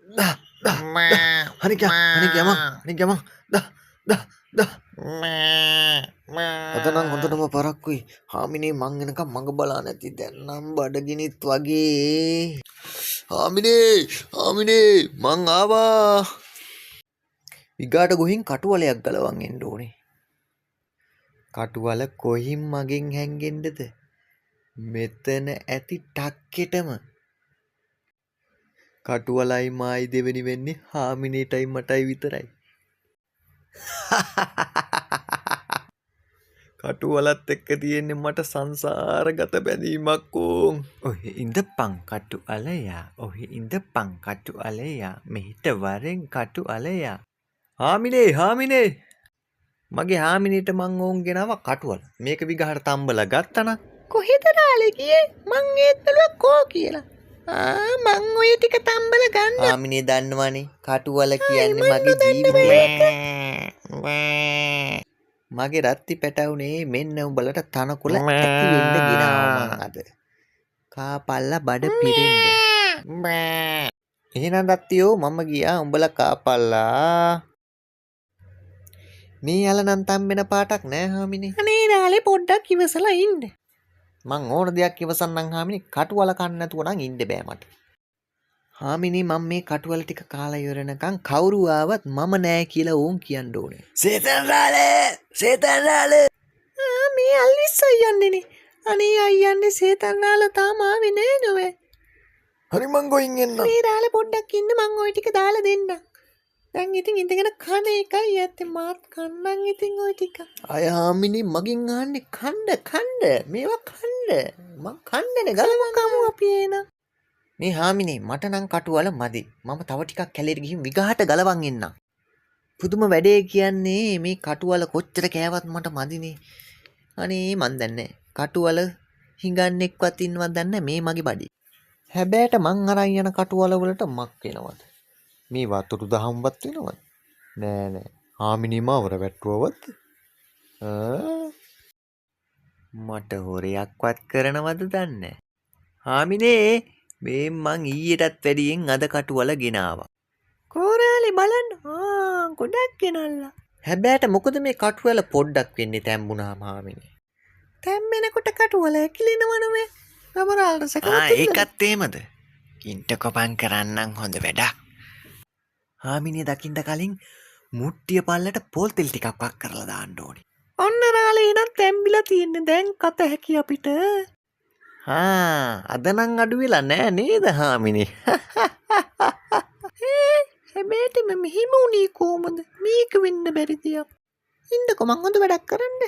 Dah, dah, dah. Hanik Yamang. Dah, dah, dah. අද නම් හොඳටම පරක්කුයි. හාමිනේ මං එනකම් මඟ බලා නැති දැන් නම් බඩගිනිත් වගේ. හාමිනේ මං ආවා. විගාට ගොහින් කටුවලයක් ගලවන් එන්න ඕනේ. කටුවල කොහින් මගෙන් හැංගෙන්නද? මෙතන ඇති ටක්කෙටම. කටුවලයි මායි දෙවෙනි වෙන්නේ හාමිනේටයි මටයි විතරයි. කටුවලත් එක්ක තියෙන්නේ මට සංසාරගත බැඳීමක් ඕන්. ඔහෙ ඉඳපන් කටුවලයා. ඔහෙ ඉඳපන් කටුවලයා. මෙහිට වරෙන් කටුවලයා. හාමිනේ. මගේ හාමිනේට මං ඕන් ගෙනාවා කටුවල. මේක විගහට තම්බලා ගත්තනම් කොහෙද ඩාලේ ගියේ? මං ඒත් බැලුවා කෝ කියලා. මං ඔය ටික තම්බලා ගන්න. හාමිනේ දන්නවනේ කටුවල කියන්නේ මගේ ජීවිතේ. මගේ රත්ති පැටවුනේ මෙන්න උඹලට තනකොළ ඇති වෙන්න ගෙනාවා මං අද. කාපල්ලා බඩ පිරෙන්න. එහෙනම් රත්තියෝ මම ගියා උඹලා කාපල්ලා. මේ යලනම් තම්බෙන පාටක් නෑ හාමිනේ. අනේ ඩාලේ පොඩ්ඩක් ඉවසලා ඉන්න. මං ඕන දෙයක් ඉවසන්නම් හාමිනේ කටුවල කන්න නැතුව නම් ඉන්න බෑ මට. හාමිනේ මම මේ කටුවල ටික කාලා ඉවරනකම් කවුරු ආවත් මම නෑ කියලා ඕන් කියන්න ඕනේ. සේතන්රාලේ. මේ අල්විස් අයියන්නේනේ. අනේ අයියන්නේ සේතන්රාලා තාම ආවේ නෑ නෝවේ. හරි මං ගොයින් එන්න. මේ රාලේ පොඩ්ඩක් ඉන්න මං ওই ටික දාලා දෙන්නම්. දැන් ඉතින් ඉඳගෙන කන එකයි ඇත්තේ මාත් කන්නම් ඉතින් ওই ටික. අය හාමිනේ මගෙන් අහන්නේ කන්න මේවා කන්න. මං කන්නනේ ගලවකමු අපි එන. මේ හාමිනේ මට නම් කටුවල මදි. මම තව ටිකක් කැලේට ගිහින් විගහට ගලවන් එන්නම්. පුදුම වැඩේ කියන්නේ මේ කටුවල කොච්චර කෑවත් මට මදිනේ. අනේ මන් දන්නේ කටුවල හිඟන්නෙක්වත් ඉන්නවද දන්නේ මේ මගේ බඩේ. හැබැයිට මං අරන් යන කටුවල වලට මක් වෙනවද? මේ වතුරු දහම්වත් වෙනවද? නෑ. හාමිනේ මාවර වැට්ටුවවත්? මට හොරයක්වත් කරනවද දන්නේ? හාමිනේ මේ මං ඊයටත් වැඩියෙන් අද කටුවල ගෙනාවා. කෝරාලි බලන්න. ගොඩක් ගෙනල්ලා. හැබැයිට මොකද මේ කටුවල පොඩ්ඩක් වෙන්නේ තැම්බුණාම හාමිනේ? තැම්බෙනකොට කටුවල ඇකිලෙනවනේ මේ. ගමරාලට සකවත්. ඒකත් එහෙමද? කින්ටකොපන් කරන්නම් හොඳ වැඩක්. හාමිනේ දකින්න කලින් මුට්ටිය පල්ලට පොල් තෙල් ටිකක් වක් කරලා දාන්න ඕනේ. ඔන්න රාලේ නම් තැම්බිලා තියෙන්නේ දැන් කත හැකි අපිට. අද නම් අඩු වෙලා නෑ නේද හාමිනේ? හැබැයිට මෙහෙම උනේ කොහමද? මේක වෙන්න බැරි දෙයක්. ඉන්නකො මං හොඳ වැඩක් කරන්න.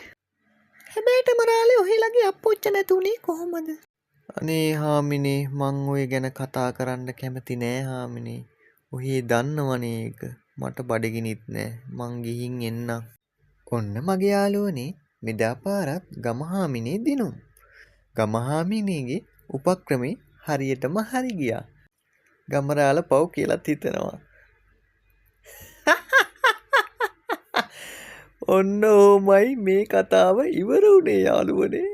හැබැයිට මරාලේ ඔහෙලගේ අප්පොච්ච නැතුනේ කොහමද? අනේ හාමිනේ මං ඔය ගැන කතා කරන්න කැමති නෑ හාමිනේ. ඔහේ දන්නවනේ ඒක. මට බඩගිනිත් නෑ. මං ගිහින් එන්නම්. ඔන්න මගේ යාළුවනේ මෙදාපාරත් ගමහාමිනේ දිනුම්. ගමහාමිනේගේ උපක්‍රමේ හරියටම හරි ගියා. ගමරාල පව් කියලාත් හිතනවා. ඔන්න ඕමයි මේ කතාව ඉවර වුණේ යාළුවනේ.